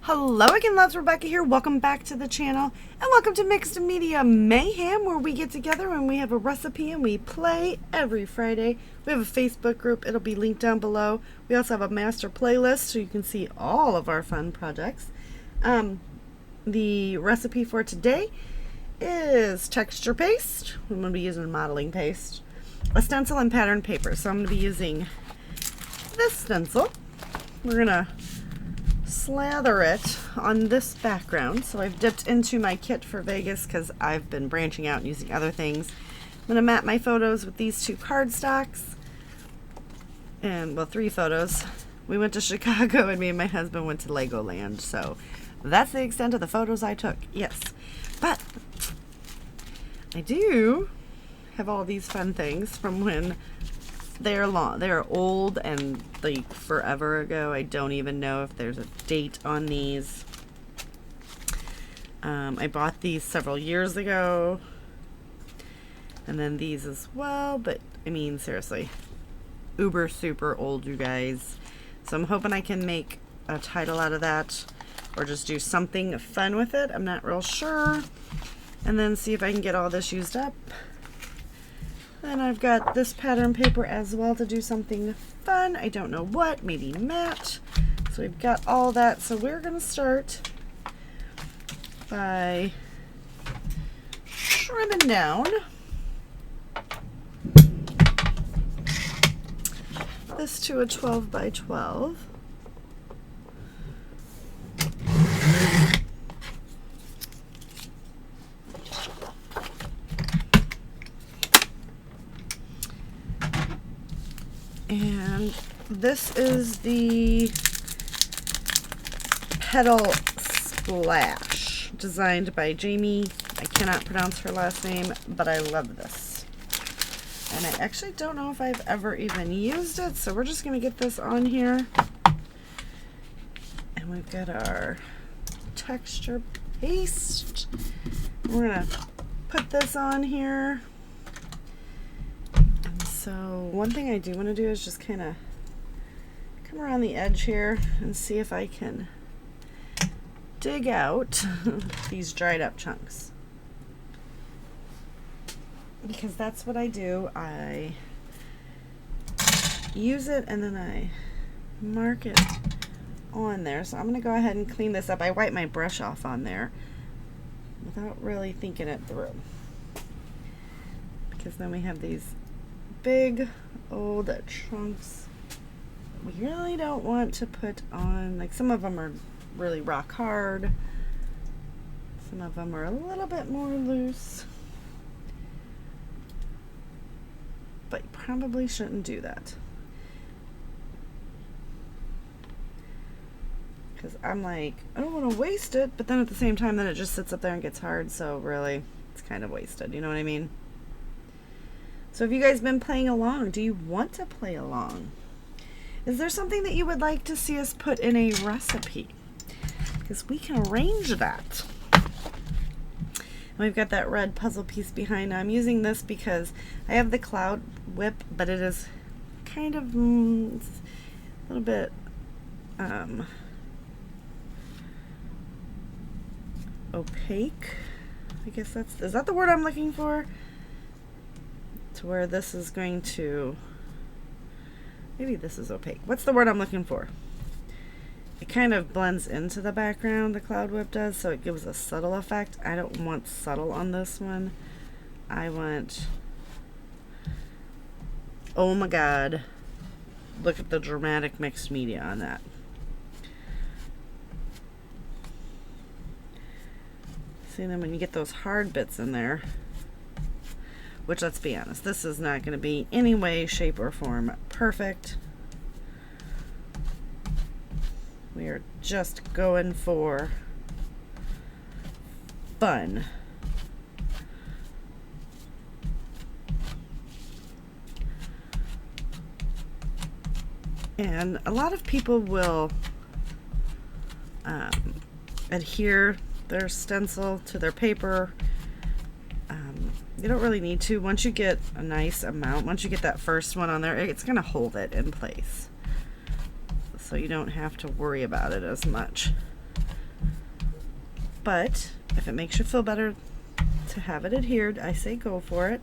Hello again, loves. Rebecca here. Welcome back to the channel and welcome to Mixed Media Mayhem, where we get together and we have a recipe and we play every Friday. We have a Facebook group. It'll be linked down below. We also have a master playlist so you can see all of our fun projects. The recipe for today is texture paste. I'm going to be using modeling paste, a stencil, and pattern paper. So I'm going to be using this stencil. We're going to slather it on this background. So I've dipped into my kit for Vegas because I've been branching out and using other things. I'm going to map my photos with these two cardstocks. And, well, 3 photos. We went to Chicago and me and my husband went to Legoland. So that's the extent of the photos I took. Yes. But I do have all these fun things from when they're old and like forever ago. I don't even know if there's a date on these. I bought these several years ago, and then these as well, but I mean, seriously, uber super old, you guys. So I'm hoping I can make a title out of that or just do something fun with it. I'm not real sure. And then see if I can get all this used up. And I've got this pattern paper as well to do something fun. I don't know what, maybe matte. So we've got all that. So we're going to start by trimming down this to a 12 by 12. And this is the Petal Splash, designed by Jamie. I cannot pronounce her last name, but I love this. And I actually don't know if I've ever even used it, so we're just going to get this on here. And we've got our texture paste. We're going to put this on here. So one thing I do want to do is just kind of come around the edge here and see if I can dig out these dried up chunks. Because that's what I do. I use it and then I mark it on there. So I'm going to go ahead and clean this up. I wipe my brush off on there without really thinking it through. Because then we have these big old chunks we really don't want to put on. Like, some of them are really rock hard, some of them are a little bit more loose, but you probably shouldn't do that, because I'm like, I don't want to waste it, but then at the same time then it just sits up there and gets hard, so really it's kind of wasted, you know what I mean? So have you guys been playing along? Do you want to play along? Is there something that you would like to see us put in a recipe? Because we can arrange that. And we've got that red puzzle piece behind. Now I'm using this because I have the cloud whip, but it is kind of a little bit opaque. I guess is that the word I'm looking for? To where this is going to, maybe this is opaque. What's the word I'm looking for? It kind of blends into the background, the cloud whip does, so it gives a subtle effect. I don't want subtle on this one. I want, oh my god, look at the dramatic mixed media on that. See, then when you get those hard bits in there, which, let's be honest, this is not going to be any way, shape, or form perfect. We are just going for fun. And a lot of people will adhere their stencil to their paper. You don't really need to. Once you get a nice amount, once you get that first one on there, it's going to hold it in place. So you don't have to worry about it as much. but if it makes you feel better to have it adhered, I say go for it.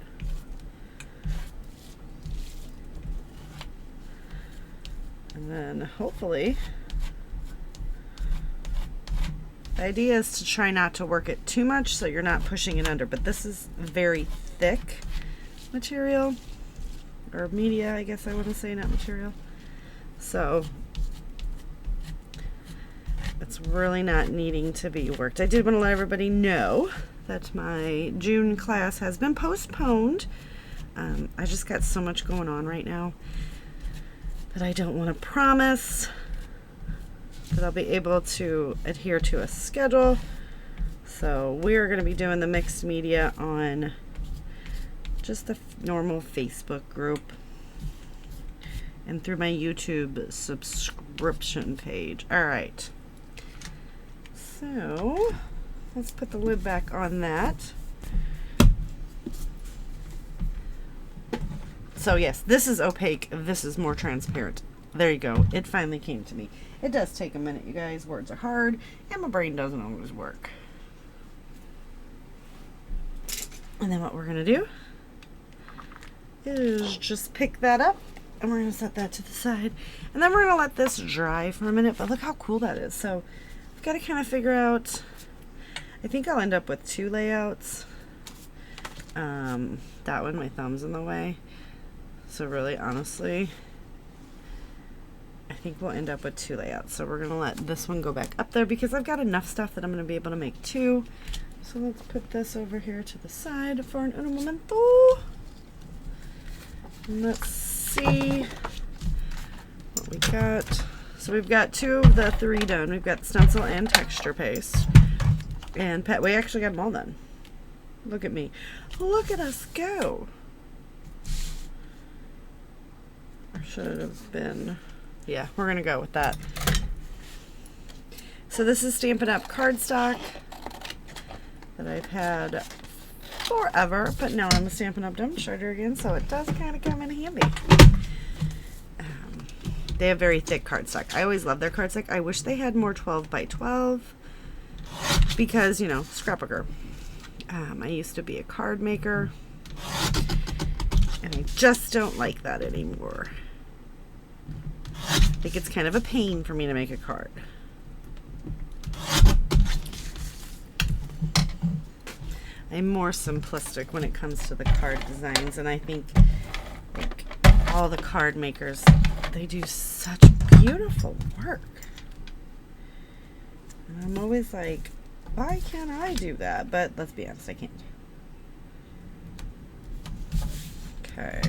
And then hopefully, the idea is to try not to work it too much so you're not pushing it under, but this is very thick material, or media, I guess I want to say, not material. So it's really not needing to be worked. I did want to let everybody know that my June class has been postponed. I just got so much going on right now that I don't want to promise that I'll be able to adhere to a schedule. So we're going to be doing the mixed media on just the normal Facebook group and through my YouTube subscription page. All right. So let's put the lid back on that. So yes, this is opaque. This is more transparent. There you go. It finally came to me. It does take a minute, you guys. Words are hard, and my brain doesn't always work. And then what we're going to do is just pick that up, and we're going to set that to the side. And then we're going to let this dry for a minute, but look how cool that is. So I've got to kind of figure out, I think I'll end up with 2 layouts. That one, my thumb's in the way. So really, honestly, I think we'll end up with 2 layouts. So we're going to let this one go back up there because I've got enough stuff that I'm going to be able to make 2. So let's put this over here to the side for an un momento. And let's see what we got. So we've got 2 of the 3 done. We've got stencil and texture paste. And we actually got them all done. Look at me. Look at us go. Or should it have been? Yeah, we're going to go with that. So this is Stampin' Up! Cardstock that I've had forever, but now I'm a Stampin' Up! Demonstrator again, so it does kind of come in handy. They have very thick cardstock. I always love their cardstock. I wish they had more 12 by 12 because, you know, scrapbooker. I used to be a card maker, and I just don't like that anymore. I think it's kind of a pain for me to make a card. I'm more simplistic when it comes to the card designs, and I think like all the card makers, they do such beautiful work. And I'm always like, why can't I do that? But let's be honest, I can't. Okay.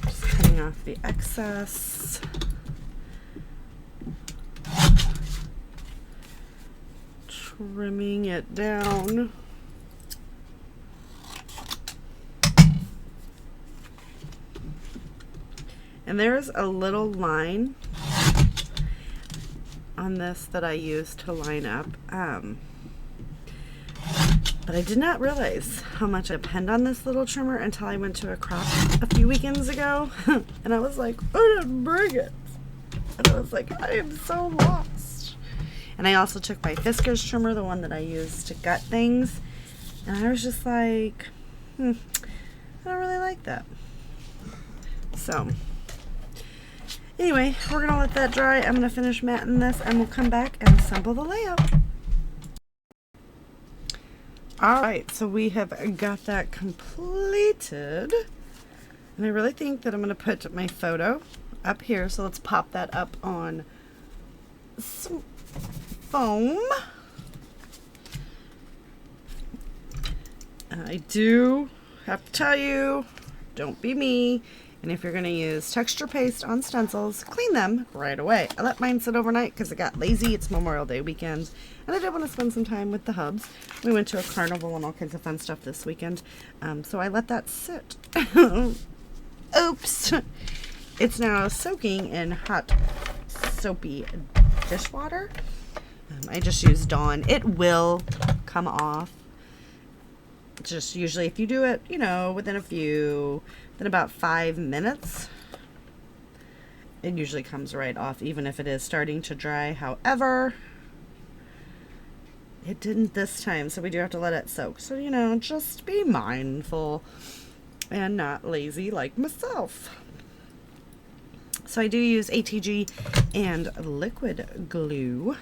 Just cutting off the excess. Trimming it down. And there's a little line on this that I use to line up, but I did not realize how much I depend on this little trimmer until I went to a crop a few weekends ago and I was like, I didn't bring it, and I was like, I am so lost. And I also took my Fiskars trimmer, the one that I use to gut things, and I was just like, I don't really like that. So anyway, we're gonna let that dry. I'm gonna finish matting this and we'll come back and assemble the layout. Alright, so we have got that completed. And I really think that I'm gonna put my photo up here. So let's pop that up on some foam. And I do have to tell you, don't be me. And if you're going to use texture paste on stencils, clean them right away. I let mine sit overnight because I got lazy. It's Memorial Day weekend. And I did want to spend some time with the hubs. We went to a carnival and all kinds of fun stuff this weekend. So I let that sit. Oops. It's now soaking in hot, soapy dishwater. I just used Dawn. It will come off. Just usually if you do it, you know, within about 5 minutes, it usually comes right off, even if it is starting to dry. However, it didn't this time, so we do have to let it soak. So, you know, just be mindful and not lazy like myself. So I do use ATG and liquid glue.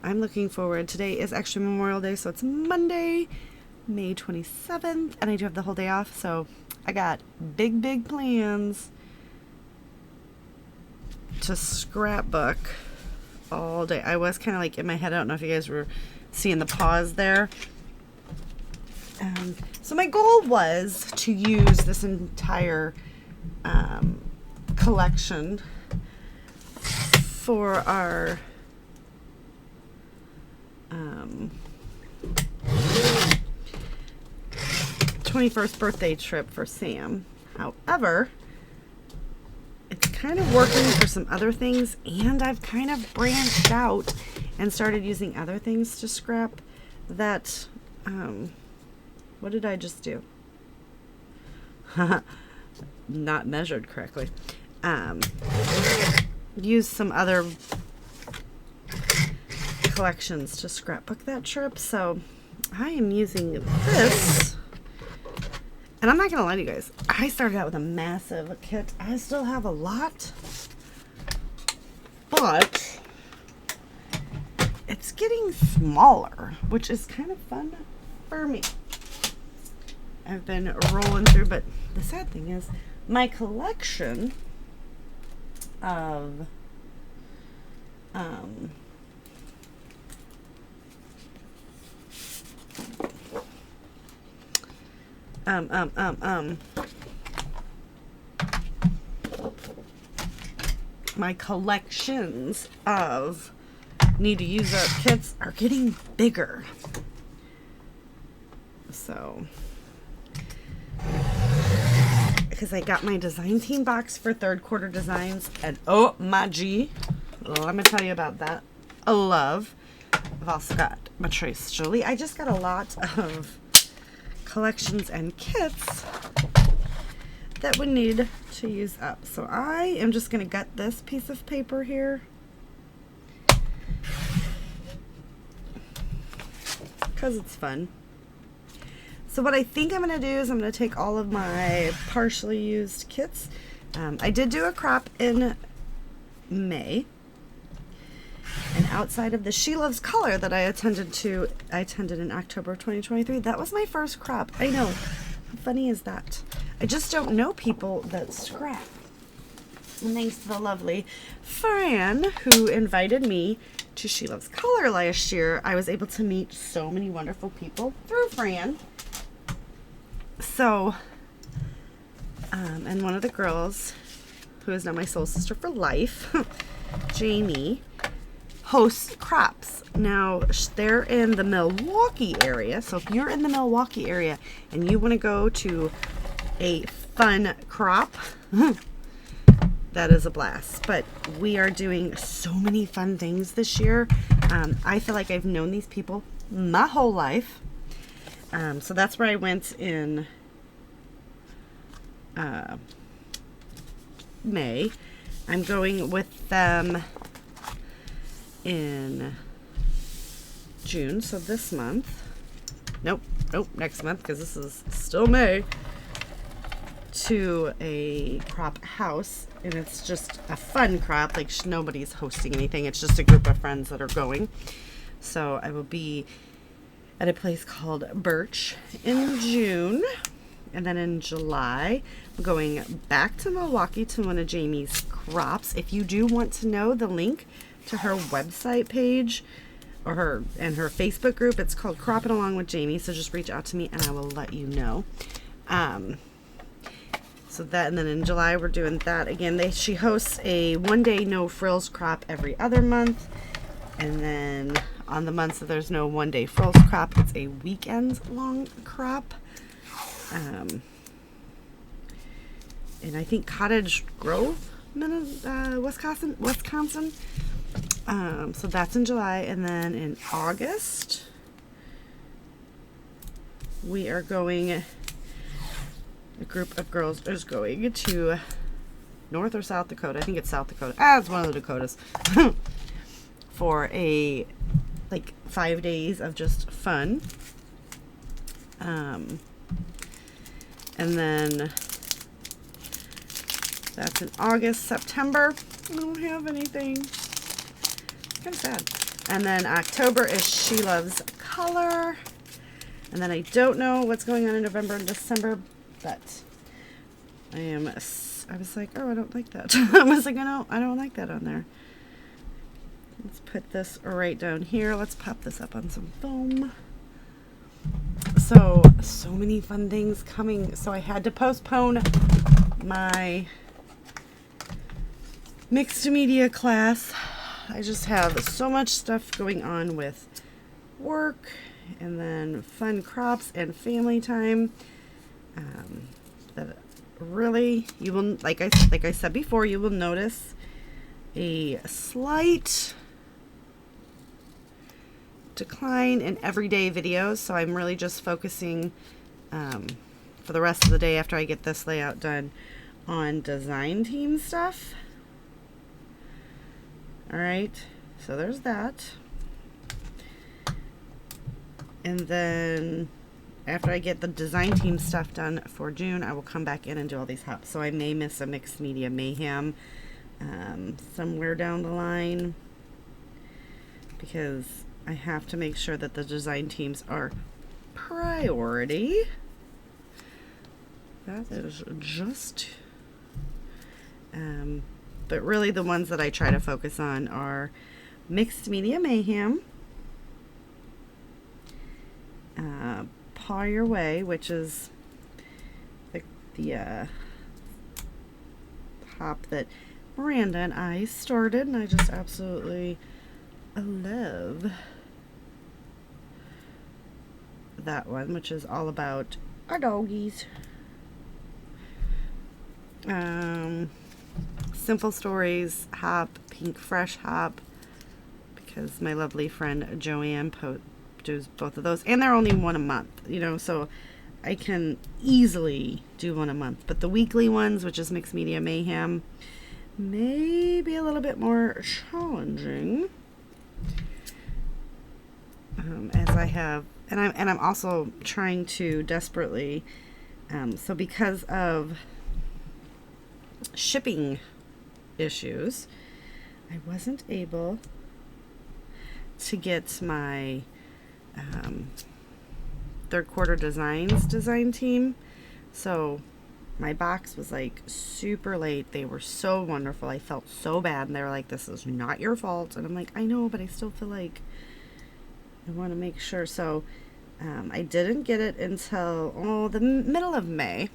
I'm looking forward. Today is actually Memorial Day, so it's Monday, May 27th, and I do have the whole day off, so I got big plans to scrapbook all day. I was kind of like in my head. I don't know if you guys were seeing the pause there. So my goal was to use this entire collection for our 21st birthday trip for Sam. However, it's kind of working for some other things, and I've kind of branched out and started using other things to scrap that, what did I just do? Not measured correctly. Use some other collections to scrapbook that trip. So I am using this. And I'm not going to lie to you guys. I started out with a massive kit. I still have a lot. But it's getting smaller, which is kind of fun for me. I've been rolling through, but the sad thing is my collection of my collections of need to use up kits are getting bigger. So, because I got my design team box for third quarter designs, and oh my G, well, let me tell you about that. I love. I've also got my Trace Jolie. I just got a lot of collections and kits that would need to use up. So I am just going to gut this piece of paper here because it's fun. So what I think I'm going to do is I'm going to take all of my partially used kits. I did do a crop in May. And outside of the She Loves Color that I attended in October of 2023, that was my first crop. I know. How funny is that? I just don't know people that scrap. And thanks to the lovely Fran, who invited me to She Loves Color last year, I was able to meet so many wonderful people through Fran. So, and one of the girls, who is now my soul sister for life, Jamie, hosts crops. Now, they're in the Milwaukee area, so if you're in the Milwaukee area and you want to go to a fun crop, that is a blast. But we are doing so many fun things this year. I feel like I've known these people my whole life. So that's where I went in May. I'm going with them in June, so this month. Nope, next month, because this is still May. To a crop house, and it's just a fun crop. Like, nobody's hosting anything. It's just a group of friends that are going. So I will be at a place called Birch in June, and then in July I'm going back to Milwaukee to one of Jamie's crops. If you do want to know the link to her website page or her Facebook group, it's called Cropping Along with Jamie, so just reach out to me and I will let you know. So that, and then in July we're doing that again. She hosts a one-day no frills crop every other month, and then on the months that there's no one-day frills crop, it's a weekend-long crop. And I think Cottage Grove, Wisconsin. So that's in July, and then in August we are going. A group of girls is going to North or South Dakota. I think it's South Dakota. It's one of the Dakotas. For a like 5 days of just fun. And then that's in August. September, I don't have anything. Kind of sad. And then October is She Loves Color. And then I don't know what's going on in November and December, but I was like, oh, I don't like that. I was like, I don't like that on there. Let's put this right down here. Let's pop this up on some foam. So many fun things coming. So I had to postpone my mixed media class. I just have so much stuff going on with work and then fun crops and family time. That really, you will, like I said before, you will notice a slight decline in everyday videos. So I'm really just focusing for the rest of the day after I get this layout done on design team stuff. All right, so there's that. And then after I get the design team stuff done for June, I will come back in and do all these hops. So I may miss a mixed media mayhem somewhere down the line, because I have to make sure that the design teams are priority. That is just but really the ones that I try to focus on are mixed media mayhem, Paw Your Way, which is the hop that Miranda and I started, and I just absolutely love that one, which is all about our doggies. Simple Stories hop, Pink Fresh hop, because my lovely friend Joanne does both of those, and they're only one a month, so I can easily do one a month. But the weekly ones, which is Mixed Media Mayhem, may be a little bit more challenging, as I have, and I'm also trying to desperately, so because of shipping issues, I wasn't able to get my third quarter design team. So my box was like super late. They were so wonderful. I felt so bad, and they were like, this is not your fault. And I'm like, I know, but I still feel like I want to make sure. So I didn't get it until the middle of May.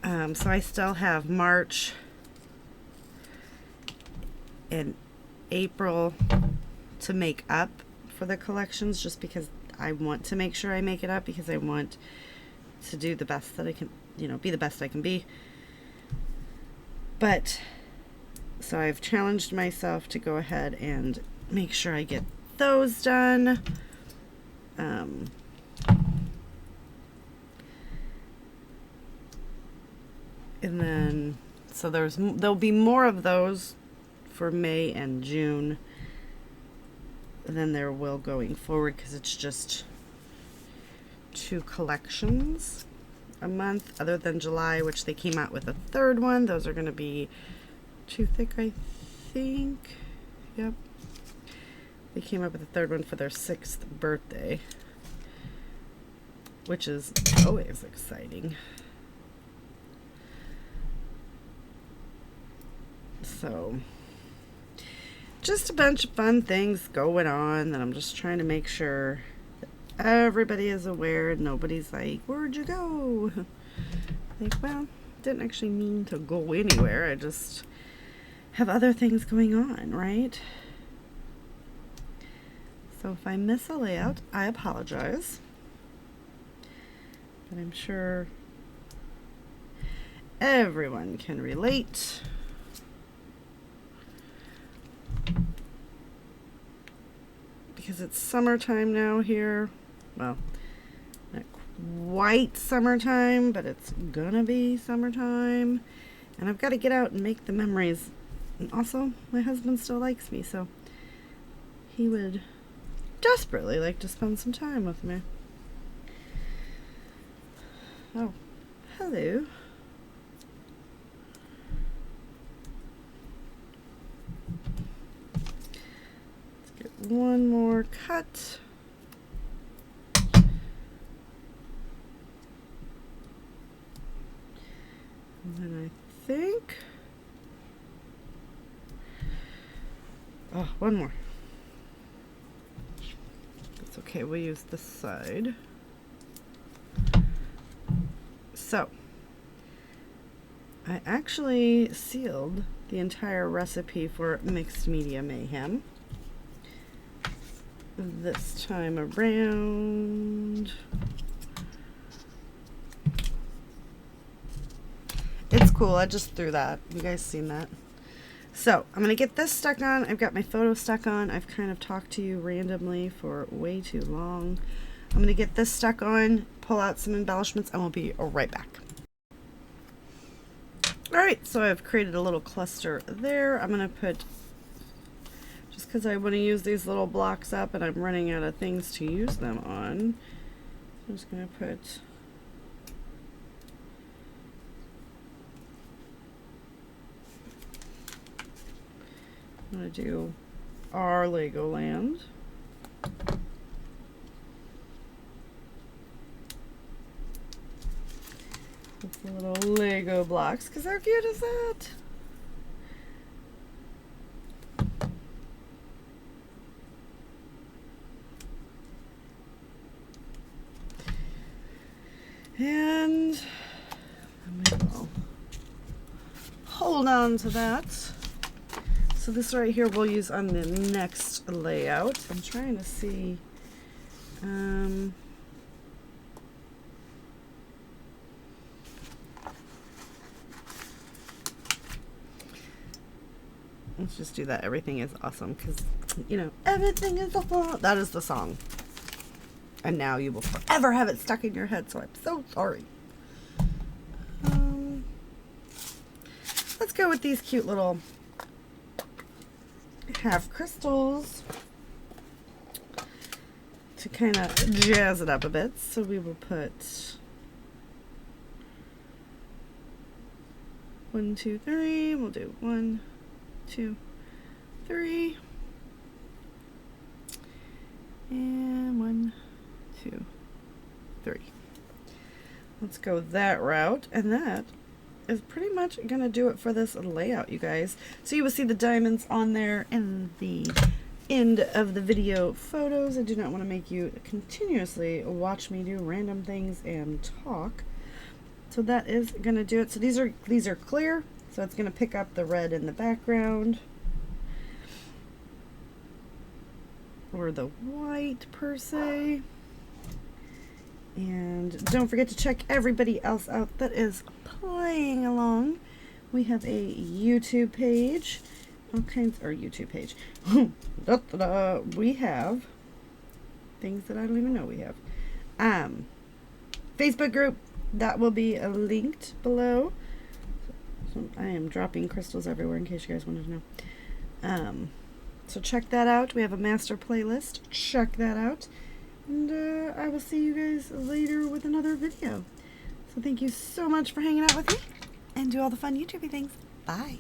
So I still have March and April to make up for the collections, just because I want to make sure I make it up, because I want to do the best that I can, be the best I can be. But so I've challenged myself to go ahead and make sure I get those done. And then, so there'll be more of those for May and June than there will going forward, because it's just 2 collections a month, other than July, which they came out with a third one. Those are going to be too thick, I think. Yep. They came up with a third one for their 6th birthday, which is always exciting. So just a bunch of fun things going on that I'm just trying to make sure that everybody is aware, and nobody's like, where'd you go? Like, well, didn't actually mean to go anywhere. I just have other things going on, right? So if I miss a layout, I apologize. But I'm sure everyone can relate. Because it's summertime now here. Well, not quite summertime, but it's gonna be summertime. And I've got to get out and make the memories. And also, my husband still likes me, so he would desperately like to spend some time with me. Oh, hello. Let's get one more cut. And then I think, oh, one more. It's okay, we'll use this side. So, I actually sealed the entire recipe for Mixed Media Mayhem this time around. It's cool, I just threw that. You guys seen that? So, I'm going to get this stuck on. I've got my photo stuck on. I've kind of talked to you randomly for way too long. I'm going to get this stuck on, pull out some embellishments, and we'll be right back. Alright, so I've created a little cluster there. I'm going to put, just because I want to use these little blocks up and I'm running out of things to use them on, I'm just going to put I'm going to do our Legoland. With the little Lego blocks, because how cute is that? And we'll hold on to that. So this right here we'll use on the next layout. I'm trying to see. Let's just do that. Everything is awesome, because, you know, everything is awesome. That is the song. And now you will forever have it stuck in your head, so I'm so sorry. Let's go with these cute little half crystals to kind of jazz it up a bit. So we will put 1, 2, 3. We'll do 1, 2, 3, and 1, 2, 3. Let's go that route, and that is pretty much gonna do it for this layout, you guys. So you will see the diamonds on there in the end of the video photos. I do not want to make you continuously watch me do random things and talk. So that is gonna do it. So these are clear, so it's gonna pick up the red in the background, or the white per se. And don't forget to check everybody else out that is playing along. We have a YouTube page, all kinds, or YouTube page. We have things that I don't even know we have. Facebook group, that will be linked below. So I am dropping crystals everywhere in case you guys wanted to know. So check that out. We have a master playlist. Check that out. And I will see you guys later with another video. So thank you so much for hanging out with me, and do all the fun YouTubey things. Bye.